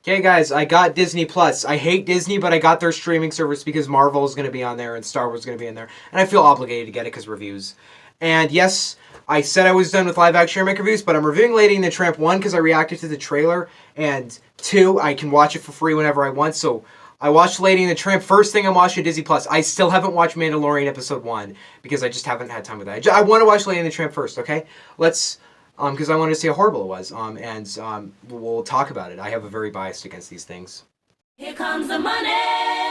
Okay, guys, I got Disney Plus. I hate Disney, but I got their streaming service because Marvel is going to be on there and Star Wars is going to be in there, and I feel obligated to get it because reviews. And yes, I said I was done with live action remake reviews, but I'm reviewing Lady and the Tramp 1 because I reacted to the trailer, and 2, I can watch it for free whenever I want. So I watched Lady and the Tramp. First thing I'm watching Disney Plus. I still haven't watched Mandalorian episode 1 because I just haven't had time with that. I want to watch Lady and the Tramp first. Okay, let's. Because I wanted to see how horrible it was, and we'll talk about it. I have a very biased against these things. Here comes the money.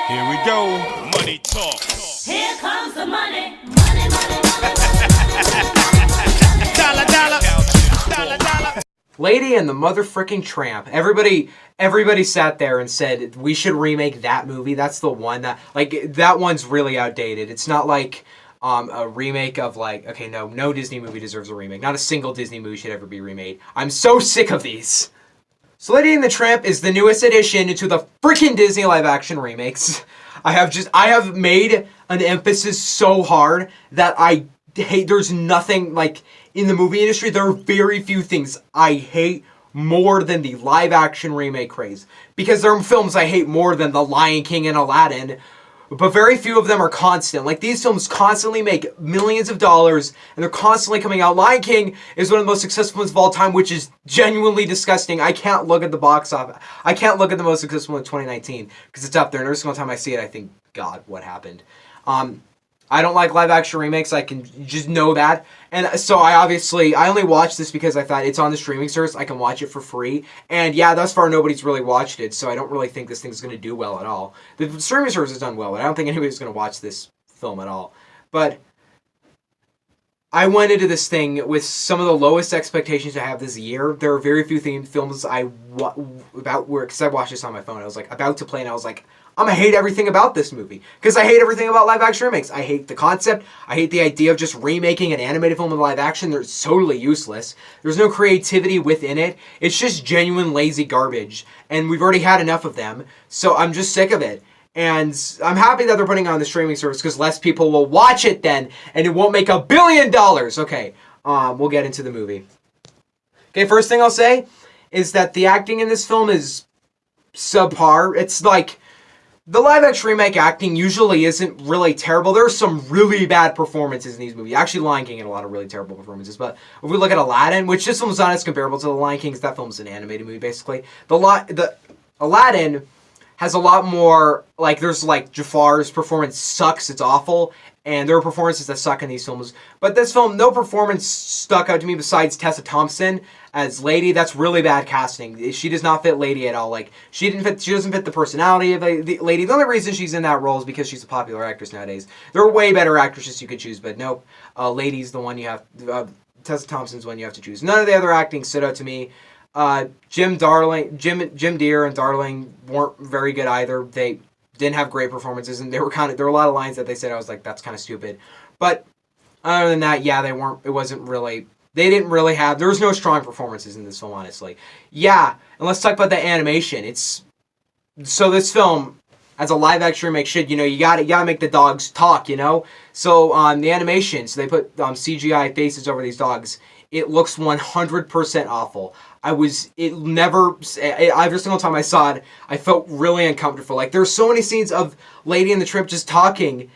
Here we go. Money talk. Here comes the money. Money, money, money. Dollar, dollar. Dollar, dollar. Lady and the motherfucking Tramp. Everybody sat there and said we should remake that movie. That's the one that one's really outdated. It's not like a remake of no Disney movie deserves a remake. Not a single Disney movie should ever be remade. I'm so sick of these. So Lady and the Tramp is the newest addition to the freaking Disney live action remakes. I have made an emphasis so hard that I hate. There's nothing like in the movie industry. There are very few things I hate more than the live action remake craze, because there are films I hate more than The Lion King and Aladdin. But very few of them are constant. Like, these films constantly make millions of dollars, and they're constantly coming out. Lion King is one of the most successful ones of all time, which is genuinely disgusting. I can't look at the box office. I can't look at the most successful one in 2019, because it's up there. And every single time I see it, I think, God, what happened? I don't like live-action remakes. I can just know that. And so I only watched this because I thought it's on the streaming service. I can watch it for free. And yeah, thus far, nobody's really watched it, so I don't really think this thing's going to do well at all. The streaming service has done well, but I don't think anybody's going to watch this film at all. But I went into this thing with some of the lowest expectations I have this year. There are very few films because I watched this on my phone. I was like about to play, and I was like, I'm gonna hate everything about this movie. Because I hate everything about live action remakes. I hate the concept. I hate the idea of just remaking an animated film with live action. They're totally useless. There's no creativity within it. It's just genuine lazy garbage. And we've already had enough of them. So I'm just sick of it. And I'm happy that they're putting it on the streaming service because less people will watch it then. And it won't make $1 billion. Okay, we'll get into the movie. Okay, first thing I'll say is that the acting in this film is subpar. It's like, the live-action remake acting usually isn't really terrible. There are some really bad performances in these movies. Actually, Lion King had a lot of really terrible performances. But if we look at Aladdin, which this film's not as comparable to The Lion King, because that film's an animated movie, basically. The Aladdin has a lot more, there's Jafar's performance sucks, it's awful. And there are performances that suck in these films. But this film, no performance stuck out to me besides Tessa Thompson as Lady. That's really bad casting. She does not fit Lady at all. She doesn't fit the personality of the Lady. The only reason she's in that role is because she's a popular actress nowadays. There are way better actresses you could choose, but nope. Lady's the one you have. Tessa Thompson's one you have to choose. None of the other acting stood out to me. Jim Deere and Darling weren't very good either. They didn't have great performances, and there were a lot of lines that they said I was like, that's kind of stupid. But other than that, yeah, there was no strong performances in this film, honestly. Yeah, and let's talk about the animation. So this film, as a live action remake should, you gotta make the dogs talk, So the animation, so they put CGI faces over these dogs. It looks 100% awful. Every single time I saw it, I felt really uncomfortable. There's so many scenes of Lady and the Tramp just talking,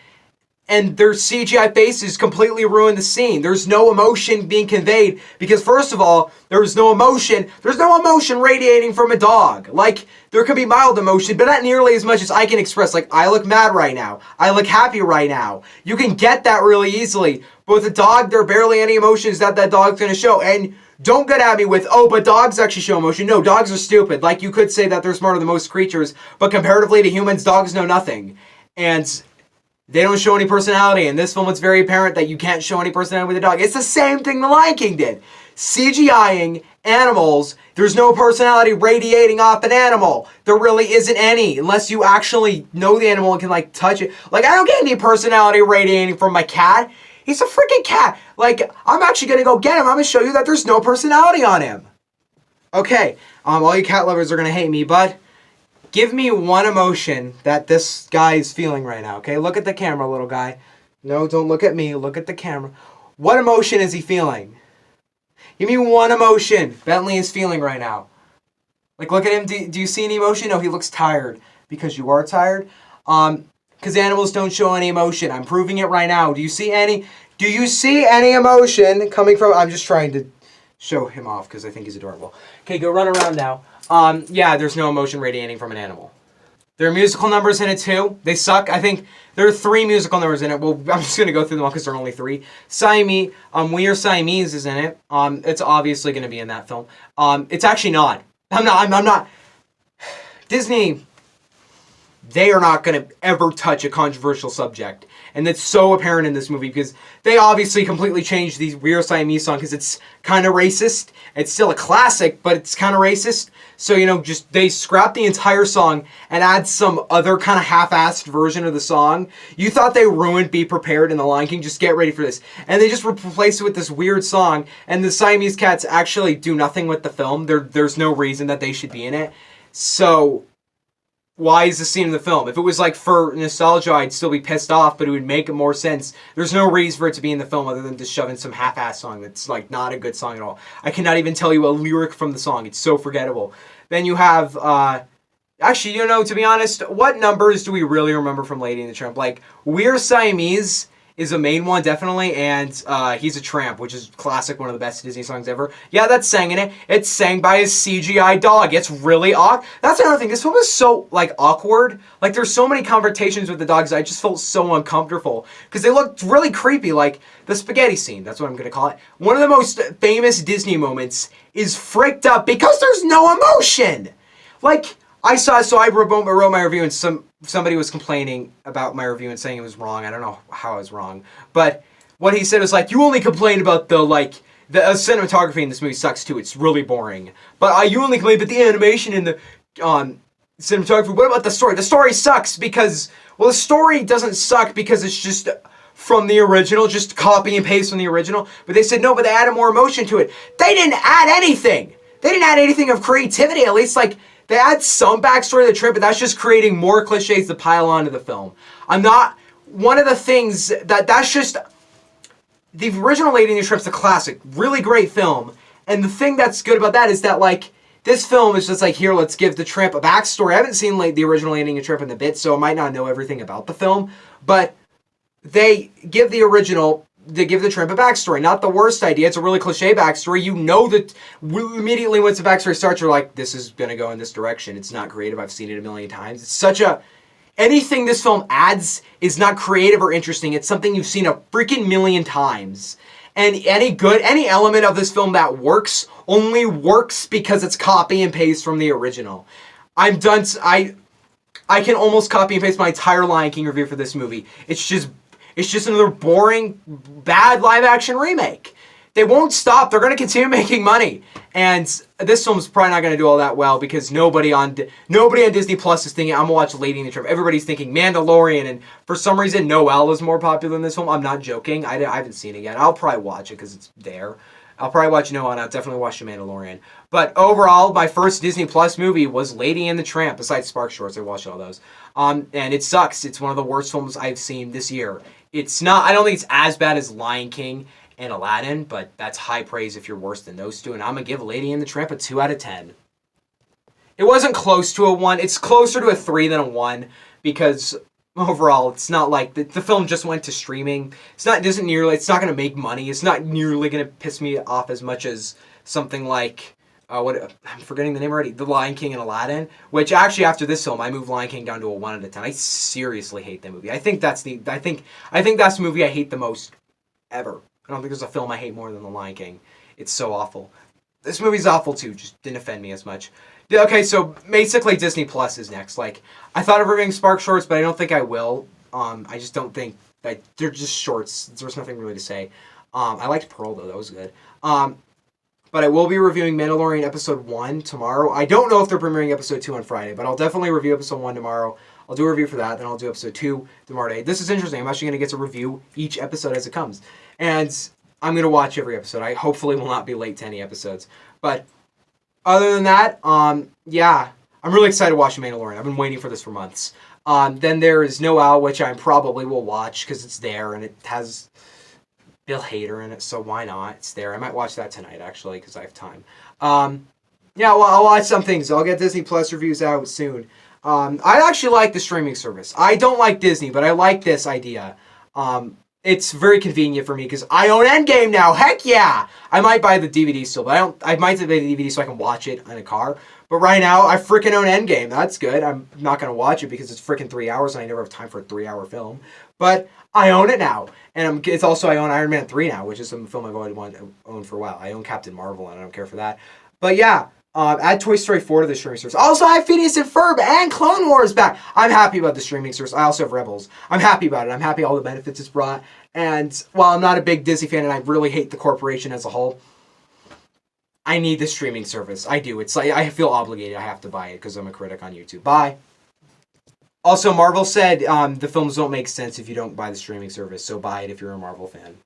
and their CGI faces completely ruin the scene. There's no emotion being conveyed, because first of all, there's no emotion radiating from a dog. There can be mild emotion, but not nearly as much as I can express. I look mad right now. I look happy right now. You can get that really easily. But with a dog, there are barely any emotions that dog's going to show. And don't get at me with, but dogs actually show emotion. No, dogs are stupid. You could say that they're smarter than most creatures, but comparatively to humans, dogs know nothing. And they don't show any personality. In this film, it's very apparent that you can't show any personality with a dog. It's the same thing The Lion King did. CGIing animals, there's no personality radiating off an animal. There really isn't any, unless you actually know the animal and can, touch it. I don't get any personality radiating from my cat. He's a freaking cat. I'm actually going to go get him. I'm going to show you that there's no personality on him. Okay, all you cat lovers are going to hate me, but give me one emotion that this guy is feeling right now, okay? Look at the camera, little guy. No, don't look at me. Look at the camera. What emotion is he feeling? Give me one emotion Bentley is feeling right now. Like, look at him. Do you see any emotion? No, he looks tired. Because you are tired. Because animals don't show any emotion. I'm proving it right now. Do you see any emotion coming from... I'm just trying to show him off because I think he's adorable. Okay, go run around now. Yeah, there's no emotion radiating from an animal. There are musical numbers in it too. They suck. I think there are 3 musical numbers in it. Well, I'm just going to go through them all because there are only 3. Siamese, We Are Siamese is in it. It's obviously going to be in that film. It's actually not. I'm not. Disney, they are not going to ever touch a controversial subject. And that's so apparent in this movie because they obviously completely changed the We Are Siamese song because it's kind of racist. It's still a classic, but it's kind of racist. So, just they scrapped the entire song and add some other kind of half-assed version of the song. You thought they ruined Be Prepared in The Lion King. Just get ready for this. And they just replaced it with this weird song. And the Siamese cats actually do nothing with the film. There's no reason that they should be in it. So... why is this scene in the film? If it was like for nostalgia, I'd still be pissed off, but it would make more sense. There's no reason for it to be in the film other than just shoving some half-ass song that's like not a good song at all. I cannot even tell you a lyric from the song. It's so forgettable. Then you have, actually, to be honest, what numbers do we really remember from Lady and the Tramp? Like, We're Siamese is a main one, definitely, and He's a Tramp, which is classic, one of the best Disney songs ever. Yeah, that's sang in it. It's sang by a CGI dog. It's really awkward. That's another thing. This film is so, awkward. Like, there's so many confrontations with the dogs, I just felt so uncomfortable, because they looked really creepy, like the spaghetti scene. That's what I'm going to call it. One of the most famous Disney moments is fricked up because there's no emotion! Like... I wrote my review and somebody was complaining about my review and saying it was wrong. I don't know how I was wrong. But what he said was you only complain about the cinematography in this movie sucks too. It's really boring. But you only complain about the animation and the cinematography. What about the story? The story sucks because, the story doesn't suck because it's just from the original, just copy and paste from the original. But they said, no, but they added more emotion to it. They didn't add anything. They didn't add anything of creativity, at least they add some backstory to the trip, but that's just creating more cliches to pile onto the film. One of the things that's just, the original Lady and the Tramp's a classic, really great film, and the thing that's good about that is that, this film is just here, let's give the Tramp a backstory. I haven't seen the original Lady and the Tramp in a bit, so I might not know everything about the film, but they give the original... they give the Tramp a backstory. Not the worst idea. It's a really cliche backstory. You know that immediately once the backstory starts, you're like, this is going to go in this direction. It's not creative. I've seen it a million times. It's such a... anything this film adds is not creative or interesting. It's something you've seen a freaking million times. And any element of this film that works only works because it's copy and paste from the original. I'm done. I can almost copy and paste my entire Lion King review for this movie. It's just another boring, bad live-action remake. They won't stop. They're going to continue making money. And this film's probably not going to do all that well because nobody on Disney Plus is thinking, I'm going to watch Lady and the Tramp. Everybody's thinking Mandalorian, and for some reason, Noelle is more popular than this film. I'm not joking. I haven't seen it yet. I'll probably watch it because it's there. I'll probably watch Noelle, and I'll definitely watch The Mandalorian. But overall, my first Disney Plus movie was Lady and the Tramp, besides Spark Shorts. I watched all those. And it sucks. It's one of the worst films I've seen this year. It's not, I don't think it's as bad as Lion King and Aladdin, but that's high praise if you're worse than those two, and I'm going to give Lady and the Tramp a 2 out of 10. It wasn't close to a 1. It's closer to a 3 than a 1, because overall, it's not like the film just went to streaming. It's not going to make money. It's not nearly going to piss me off as much as something like... I'm forgetting the name already. The Lion King and Aladdin, which actually after this film, I moved Lion King down to a 1 out of 10. I seriously hate that movie. I think that's the movie I hate the most ever. I don't think there's a film I hate more than The Lion King. It's so awful. This movie's awful too. Just didn't offend me as much. Okay, so basically Disney Plus is next. I thought of reviewing Spark Shorts, but I don't think I will. I just don't think they're just shorts. There's nothing really to say. I liked Pearl though. That was good. But I will be reviewing Mandalorian Episode 1 tomorrow. I don't know if they're premiering Episode 2 on Friday, but I'll definitely review Episode 1 tomorrow. I'll do a review for that, then I'll do Episode 2 tomorrow day. This is interesting. I'm actually going to get to review each episode as it comes. And I'm going to watch every episode. I hopefully will not be late to any episodes. But other than that, yeah, I'm really excited to watch Mandalorian. I've been waiting for this for months. Then there is Noelle, which I probably will watch because it's there and it has... Bill Hader in it, so why not? It's there. I might watch that tonight, actually, because I have time. Yeah, well, I'll watch some things. I'll get Disney Plus reviews out soon. I actually like the streaming service. I don't like Disney, but I like this idea. It's very convenient for me because I own Endgame now. Heck yeah! I might buy the DVD still, but I don't. I might buy the DVD so I can watch it in a car. But right now, I freaking own Endgame. That's good. I'm not gonna watch it because it's freaking 3 hours, and I never have time for a 3-hour film. But I own it now, and it's also I own Iron Man 3 now, which is a film I've always wanted to own for a while. I own Captain Marvel, and I don't care for that. But yeah. Add Toy Story 4 to the streaming service. Also, I have Phineas and Ferb and Clone Wars back. I'm happy about the streaming service. I also have Rebels. I'm happy about it. I'm happy all the benefits it's brought. And while I'm not a big Disney fan and I really hate the corporation as a whole, I need the streaming service. I do. It's like I feel obligated. I have to buy it because I'm a critic on YouTube. Bye. Also, Marvel said the films don't make sense if you don't buy the streaming service. So buy it if you're a Marvel fan.